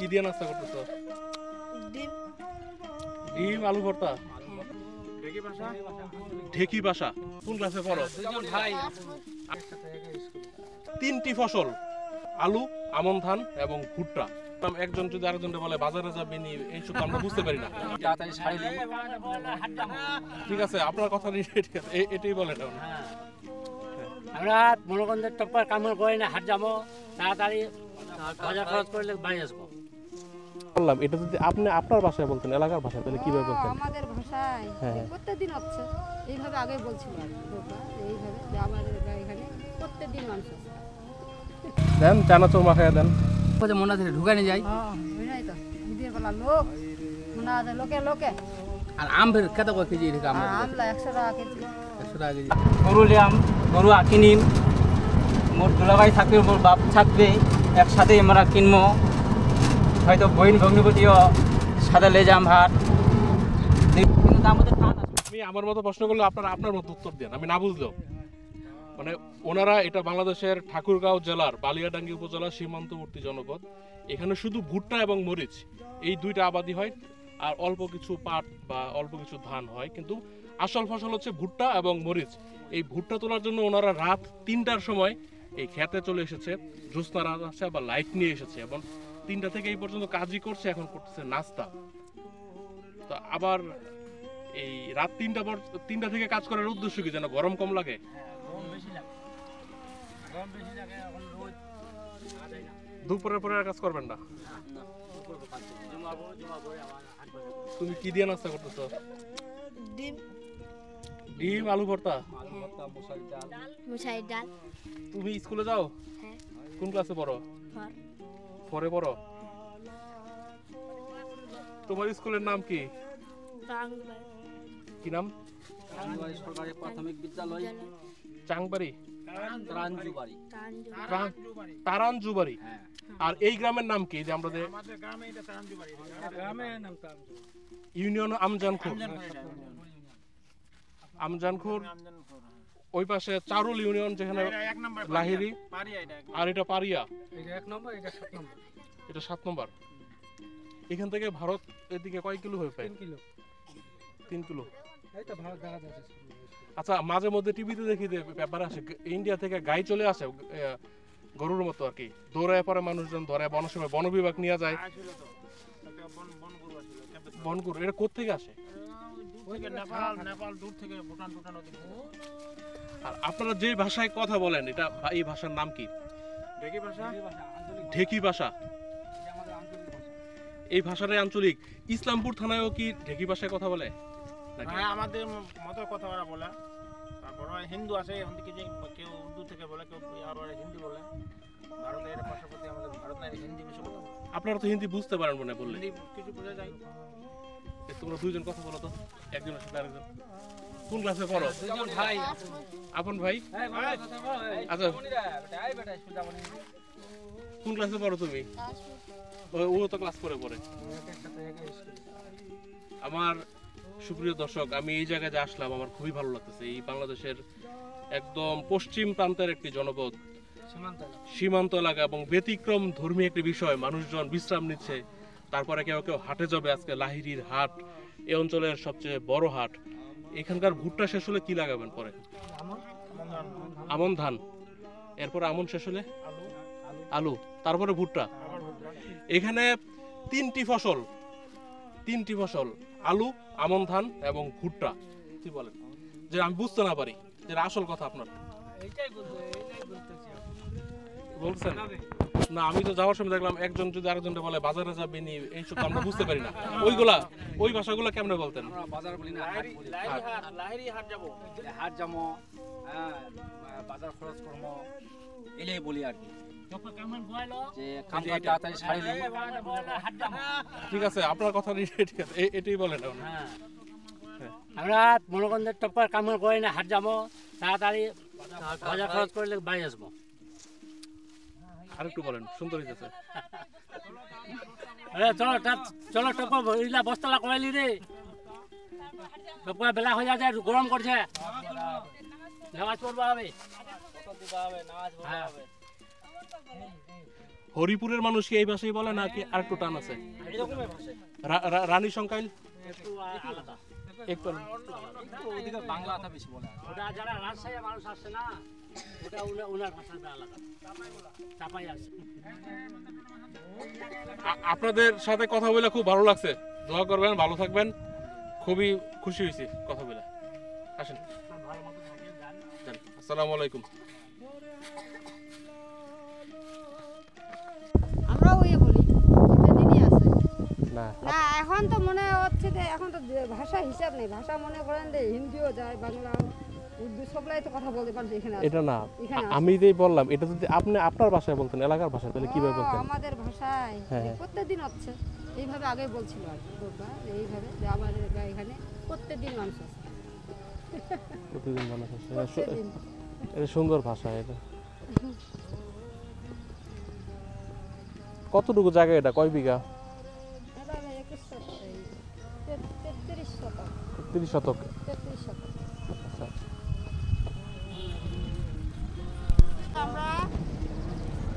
কি দিয়ে নাস্তা করতেছো? ডিম। ডিম আলু ভর্তা। ঢেকি ভাষা কোন ক্লাসে পড়ো? তিনটি ফসল আলু, আমন ধান এবং ভুট্টা। একজন যদি আরেকজনকে বলে বাজারে যাবে নি, এইসব আমরা বুঝতে পারি না। ঠিক আছে, আপনার কথা ঠিক আছে, এটাই বলেন। আমরা মনোগন্ধের টপ্পার কামড় করে না, হাট যাবো তাড়াতাড়ি বাজার খরচ করলে বাড়ি আসবো। বললাম এটা যদি আপনি আপনার ভাষায় বলতেন, এলাকার ভাষায়, তাহলে কিভাবে বলতেন? আমাদের ভাষায় হ্যাঁ। প্রত্যেকদিন হচ্ছে এইভাবে আগে বলছিল এইভাবে যে আমাদের এখানে প্রত্যেকদিন মানুষ আছে। দেন চানাচুর মাখাইয়া দেন। মনে থেকে ঢুকে নিয়ে যাই। বুঝাই তো দিদির বেলা লোক মনে আছে লোকে লোকে। আর আম ফের কত করে কেজি রেখে আমরা আমলা 100 টাকা কেজি। 100 টাকা কেজি। গরু লিয়াম, গরু কিনিম, মোর দুলাভাই থাকবে, মোর বাপ থাকবে, একসাথে আমরা কিনবো। হয়তো বইন ভগ্নিপতিও সাদা লে যাম হাট, কিন্তু তার মধ্যে টান আছে। আমি আমার মতো প্রশ্ন করলে আপনার মতো উত্তর দেন, আমি না বুঝলেও। মানে ওনারা এটা বাংলাদেশের ঠাকুরগাঁও জেলার বালিয়াডাঙ্গি উপজেলা সীমান্তবর্তী জনপদ। এখানে শুধু ভুট্টা এবং মরিচ এই দুইটা আবাদি হয়, আর অল্প কিছু পাট বা অল্প কিছু ধান হয়, কিন্তু আসল ফসল হচ্ছে ভুট্টা এবং মরিচ। এই ভুট্টা তোলার জন্য ওনারা রাত 3টার সময় এই খেতে চলে এসেছে, জ্যোৎস্না রাত আছে, আবার লাইট নিয়ে এসেছে এবং 3টা থেকে এই পর্যন্ত কাজই করছে, এখন করতেছে নাস্তা। তো আবার এই রাত 3টা থেকে কাজ করার উদ্দেশ্য কি, যেন গরম কম লাগে? দুপুরের পরে আর কাজ করবেন না? তুমি কি দিয়ে নাস্তা করতেছো? ডিম। ডিম আলু ভর্তা। মুসাইর ডাল। তুমি স্কুলে যাও? হ্যাঁ। কোন ক্লাসে পড়ো? 4 পড়ো। তোমার স্কুলের নাম কি? কি নাম? সরকারি প্রাথমিক বিদ্যালয় চাংবাড়ি, ত্রাণজুবাড়ি। তারানজুবাড়ি। আর এই গ্রামের নাম কি? যে আমাদের ইউনিয়ন আমজানখুর। আমজানখুর ওই পাশে চারুল ইউনিয়ন, যেখানে লাহিরি, আর এটা পারিয়া, এটা 7 নম্বর। এখান থেকে ভারত এদিকে কয় কিলো হয়ে পায়? 3 কিলো। আচ্ছা, মাঝে মধ্যে টিভিতে দেখি যে ব্যাপার আসে, ইন্ডিয়া থেকে গাই চলে আসে গরুর মতো আর কি, দৌড়ায় পরে মানুষজন ধরে, বনসময় বন বিভাগ নিয়ে যায়। বনগুরু এটা কোত্থেকে আসে? আর আপনারা যে ভাষায় কথা বলেন, এটা এই ভাষার নাম কি? ঢেকি ভাষা। এই ভাষাটাই আঞ্চলিক। ইসলামপুর থানায়ও কি ঢেকি ভাষায় কথা বলে? আমাদের মতো কথা বলে। তারপর হিন্দু আছে, কেউ উর্দু থেকে বলে, কেউ হিন্দি বলে। ভারতের পাশাপাশি আমাদের ভারত হিন্দি বেশি বলে। আপনারা তো হিন্দি বুঝতে পারেন মনে বললে? কিছু বোঝা যায়। তোমরা দুইজন কথা বলো তো, একজনের সাথে আরেকজন। কোন ক্লাসে পড়ো? ভাই, আপন ভাই। আচ্ছা, কোন ক্লাসে পড়ো তুমি? ও তো ক্লাস করে পড়ে। আমার সুপ্রিয় দর্শক, আমি এই জায়গায় যে আসলাম, আমার খুবই ভালো লাগতেছে। এই বাংলাদেশের একদম পশ্চিম প্রান্তের একটি জনপদ, সীমান্ত এলাকা, এবং ব্যতিক্রম ধর্মী একটি বিষয়। মানুষজন বিশ্রাম নিচ্ছে, তারপরে কেউ কেউ হাটে যাবে। আজকে লাহিড়ির হাট এই অঞ্চলের সবচেয়ে বড় হাট। এখানকার ভুট্টা শেষ হলে কি লাগাবেন পরে? আমন ধান। এরপরে আমন শেষ হলে আলু, তারপরে ভুট্টা। এখানে 3টি ফসল আলু, আমন ধান এবং ভুট্টা। কি বলেন যে আমি বুঝতে না পারি, যে আসল কথা আপনার বলছেন না? আমি তো যাওয়ার সময় দেখলাম একজন যদি আরেকজনকে বলে বাজারে যাবে নি, এইসব আমরা বুঝতে পারি না। ওই ভাষাগুলো কেমনে বলতেন? বাজার বলি না, লাহিরি হাট যাবো, হ্যাঁ, বাজার খরচ করবো, এটাই বলি আর কি। ঠিক আছে, আপনার কথা ঠিক আছে, এটাই বলেন। আমরা মনোগন্ধের টপ্পার কামড় করে না, হাট যাবো তাড়াতাড়ি বাজার খরচ করলে বাড়ি আসবো। আরেকটু বলেন, সুন্দর হয়েছে। চলো টপ্পা বস্তালা করাইলি রে, টপ্পা বেলা হয়ে যাচ্ছে, গরম করছে, নামাজ পড়বা হবে। হরিপুরের মানুষ কি এই ভাষাই বলে নাকি আরেকটু টান আছে? রানী সংখ্যাইল একটু বাংলা কথা বেশি বলে। ওটা যারা রাজশাহী মানুষ আসছে না, ওটা ওনার ভাষাটা আলাদা, চাপাই আছে। আপনাদের সাথে কথা বলে খুব ভালো লাগছে। দোয়া করবেন, ভালো থাকবেন। খুবই খুশি হয়েছি কথা বলে। আসেন, আসসালামু আলাইকুম। আমরাও বলি প্রতিদিনই আছে না না। এখন তো মনে হচ্ছে যে এখন তো ভাষা হিসাব নেই। ভাষা মনে করেন যে হিন্দিও যায়, বাংলা, উর্দু সবলাই তো কথা বলতে পারছে এখানে। এটা না, আমি যেই বললাম এটা যদি আপনি আপনার ভাষায় বলতেন, এলাকার ভাষায়, তাহলে কিভাবে বলতেন? আমাদের ভাষায় হ্যাঁ। প্রত্যেকদিন হচ্ছে এইভাবে। আগে বলছিল আর কি এইভাবে যে আমাদের এখানে প্রত্যেকদিন মানুষ আছে। প্রতিদিন মানুষ আছে। প্রত্যেকদিন। এটা সুন্দর ভাষা। এটা কতটুকু জায়গা? এটা কয় বিঘা? এটা 33 শতক। 30 শতক। 33 শতক। আচ্ছা, আমরা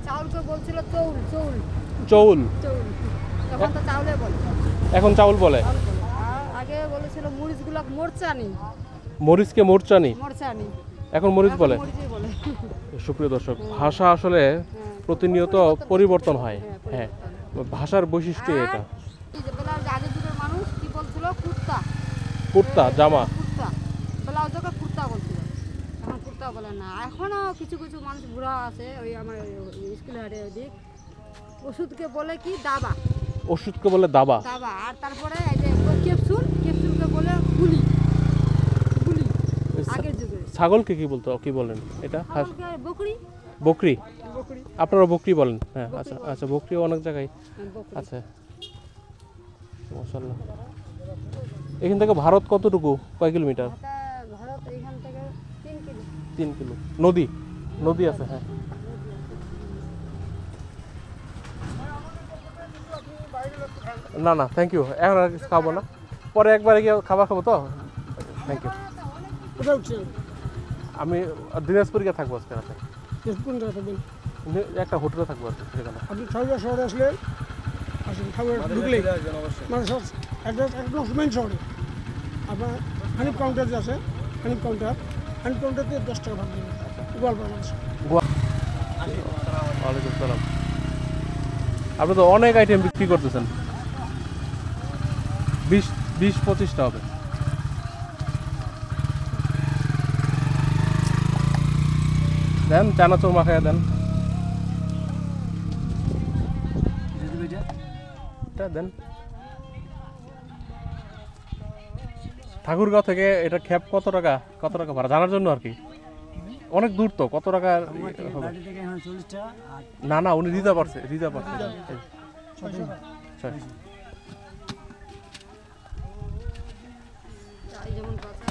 চাউলকে বলছিল চৌল চৌল চৌল। চৌল, তখন তো চাউলে বলে। এখন চাউল বলে। চাউল বলে। আর আগে বলেছিল মরিচগুলো মোরচানি। মরিচকে মোরচানি, মোরচানি, এখন মরিচ বলে। মরিচই বলে। সুপ্রিয় দর্শক, ভাষা আসলে প্রতিনিয়ত পরিবর্তন হয়। হ্যাঁ, ভাষার বৈশিষ্ট্য এটা। এই যে বেলা আগে যুগের মানুষ কি বলছিল? কুর্তা। কুর্তা, জামা। কুর্তা ব্লাউজকে কুর্তা বলছিল, এখন কুর্তা বলে না। এখনও কিছু কিছু মানুষ বুড়া আছে, ওই আমার স্কুলে হাটে ওদিক, ওষুধকে বলে কি দাবা। ওষুধকে বলে দাবা। দাবা। আর তারপরে এই যে ক্যাপসুল, ক্যাপসুলকে বলে গুলি। গুলি আগের যুগে। ছাগলকে কি বলতো, কি বলেন এটা? ছাগলকে বকরি। বকরি। বকরি। আপনারা বকরি বলেন? হ্যাঁ, বকরি আচ্ছা বলে। আচ্ছা, বকরিও অনেক জায়গায় বকরি। আছে। মাশাআল্লাহ। এখান থেকে ভারত কতটুকু, কয় কিলোমিটার? ভারত এখান থেকে 3 কিলো। 3 কিলো। নদী, নদী আছে। হ্যাঁ, না না, থ্যাংক ইউ। এখন আর কিছু খাবো না, পরে একবারে গিয়ে খাবার খাবো তো। Thank you. আমি দিনাজপুর গিয়ে থাকবো আজকে রাতে। একটা হোটেলে থাকবো আজকে সেখানে। আপনি ঠাকুরা শহরে আসলে আসেন, ঠাকুরা ঢুকলেই মানে সব অ্যাড্রেস একদম মেন শহরে আপনার হানিফ কাউন্টার যে আছে, হানিফ কাউন্টার দিয়ে 10 টাকা ভাগ দেবেন গোয়ালপাড়া মানুষ। ওয়ালাইকুম আসসালাম। আপনি তো অনেক আইটেম বিক্রি করতেছেন। 20-25টা হবে। দেন, চানাচুর মাখায় দেন। এটা দেন। ঠাকুরগাঁও থেকে এটা খ্যাপ কত টাকা ভাড়া জানার জন্য আর কি। অনেক দূর তো, কত টাকা হবে? না না, উনি রিজার্ভ আছে। যেমন বাচ্চা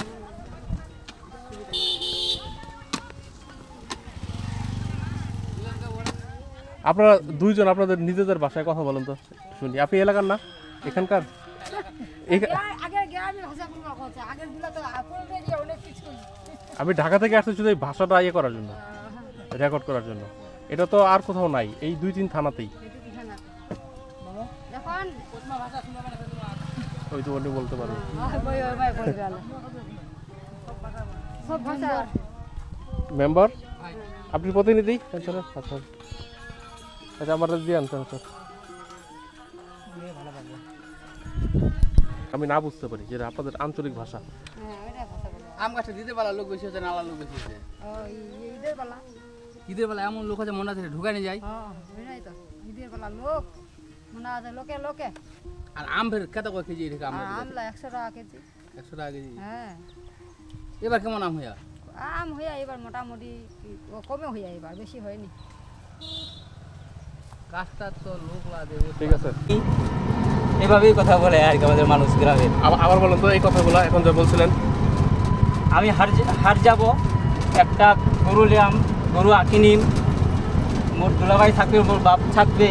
আপনারা দুইজন আপনাদের নিজেদের ভাষায় কথা বলেন তো শুনি। আপনি এলাকার না, এখানকার? আমি ঢাকা থেকে আসছি শুধু এই ভাষাটা ইয়ে করার জন্য, রেকর্ড করার জন্য। এটা তো আর কোথাও নাই, এই 2-3 থানাতেই। ওই তো উনি বলতে পারবো। মেম্বার আপনি প্রতিনিধি? আচ্ছা আচ্ছা, আমার দিয়ে আনতে স্যার। আমি না বুঝতে পারি যেটা আপনাদের আঞ্চলিক ভাষা। আম গাছটা দিতে পারা লোক বেশি হচ্ছে, নালা লোক বেশি হচ্ছে। ঈদের বেলা এমন লোক আছে মনে আছে ঢুকানি যায়। ঈদের বেলা লোক মনে আছে লোকে লোকে। আর আম ফের কত করে কেজি? আমলা 100 টাকা কেজি। 100 টাকা কেজি। হ্যাঁ, এবার কেমন আম হইয়া? আম হইয়া এবার মোটামুটি কমে হইয়া, এবার বেশি হয়নি। গাছটা তো লোক লাগে। ঠিক আছে, এভাবেই কথা বলে আর কি আমাদের মানুষ গ্রামের। আবার বলুন তো এই কথাগুলো এখন যা বলছিলেন। আমি হাট যাব, একটা গরু লিয়াম, গরু কিনিম, মোর দুলাভাই থাকবে, মোর বাপ থাকবে,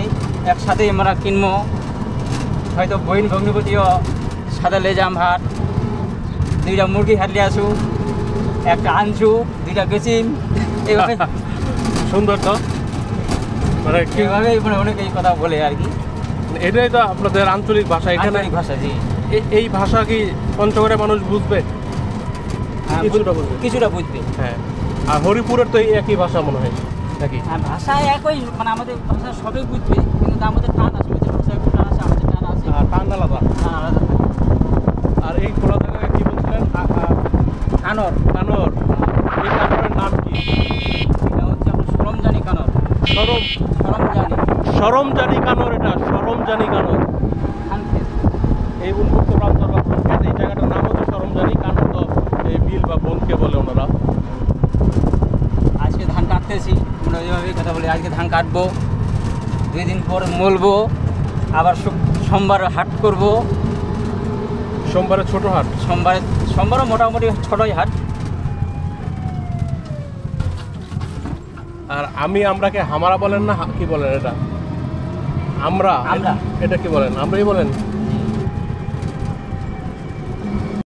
একসাথে আমরা কিনবো। হয়তো বইন ভগ্নিপতিও সাদা লে যাম হাট। 2টা মুরগি হাটলে আসু, একটা আনছু, 2টা বেচিম। এইভাবে সুন্দর তো। মানে কি এভাবেই মানে অনেকে এই কথা বলে আর কি। এটাই তো আপনাদের আঞ্চলিক ভাষা এখানে। আঞ্চলিক ভাষা, জি। এই ভাষা কি পঞ্চগড়ের মানুষ বুঝবে? হ্যাঁ, কিছুটা বুঝবে। কিছুটা বুঝবে। হ্যাঁ, আর হরিপুরের তো এই একই ভাষা মনে হয় নাকি? হ্যাঁ, ভাষা একই, মানে আমাদের ভাষা সবাই বুঝবে, কিন্তু আমাদের টান আছে, ওদের ভাষা একটু টান আছে, আমাদের টান আছে, টান আলাদা। টান আলাদা থাকে। আর এই খোলা জায়গায় কি বলছিলেন? কানর, কানর। এই কানরের নাম কি? এটা হচ্ছে আপনার সরমজানি কানর। সরমজানি সরমজানি কানর, এটা সরমজানি কানর। খানক্ষেত। এই উন্মুক্ত প্রান্তর বা খানক্ষেত, এই জায়গাটার নাম হচ্ছে সরমজানি কানর। তো এই বিল বা বনকে বলে ওনারা। আজকে ধান কাটতেছি, আমরা ওইভাবেই কথা বলি, আজকে ধান কাটবো, 2 দিন পর মলবো, আবার সোমবার হাট করব। সোমবারে ছোট হাট। সোমবারও মোটামুটি ছোটই হাট। আর আমরাকে হামারা বলেন না কি বলেন এটা? আমরা। আমরা। এটা কি বলেন? আমরাই বলেন।